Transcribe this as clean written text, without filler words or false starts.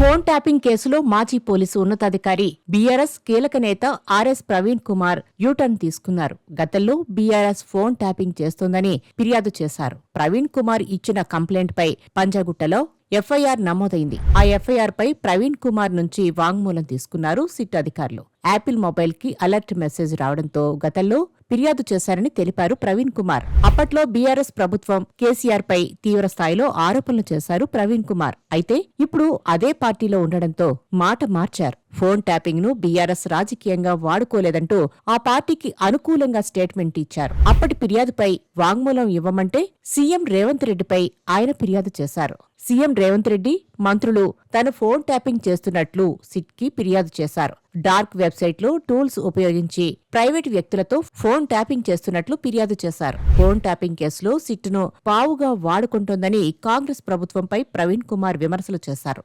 Phone tapping కేసులో మాజీ police ఉన్నతాధికారి బీఆర్ఎస్ కీలక నేత ఆర్ఎస్ ప్రవీణ్ కుమార్ యూటర్న్ తీసుకున్నారు. గతంలో బీఆర్ఎస్ ఫోన్ ట్యాపింగ్ చేస్తోందని ఫిర్యాదు చేశారు. ప్రవీణ్ కుమార్ ఇచ్చిన కంప్లైంట్పై పంజాగుట్టలో ఎఫ్ఐఆర్ నమోదైంది. ఆ ఎఫ్ఐఆర్ పై ప్రవీణ్ కుమార్ నుంచి వాంగ్మూలం తీసుకున్నారు సిట్ అధికారులు. యాపిల్ మొబైల్ కి అలర్ట్ మెసేజ్ రావడంతో గతంలో ఫిర్యాదు చేశారని తెలిపారు ప్రవీణ్ కుమార్. అప్పట్లో బీఆర్ఎస్ ప్రభుత్వం కేసీఆర్ పై తీవ్ర స్థాయిలో ఆరోపణలు చేశారు ప్రవీణ్ కుమార్. అయితే ఇప్పుడు అదే పార్టీలో ఉండడంతో మాట మార్చారు. ఫోన్ ట్యాపింగ్ ను బీఆర్ఎస్ రాజకీయంగా వాడుకోలేదంటూ ఆ పార్టీకి అనుకూలంగా స్టేట్మెంట్ ఇచ్చారు. అప్పటి ఫిర్యాదుపై వాంగ్మూలం ఇవ్వమంటే సీఎం రేవంత్ రెడ్డిపై ఆయన ఫిర్యాదు చేశారు. సీఎం రేవంత్ రెడ్డి, మంత్రులు తన ఫోన్ ట్యాపింగ్ చేస్తున్నట్లు సిట్కి ఫిర్యాదు చేశారు. డార్క్ వెబ్సైట్లో టూల్స్ ఉపయోగించి ప్రైవేటు వ్యక్తులతో ఫోన్ ట్యాపింగ్ చేస్తున్నట్లు ఫిర్యాదు చేశారు. ఫోన్ ట్యాపింగ్ కేసులో సిట్ను పావుగా వాడుకుంటోందని కాంగ్రెస్ ప్రభుత్వంపై ప్రవీణ్ కుమార్ విమర్శలు చేశారు.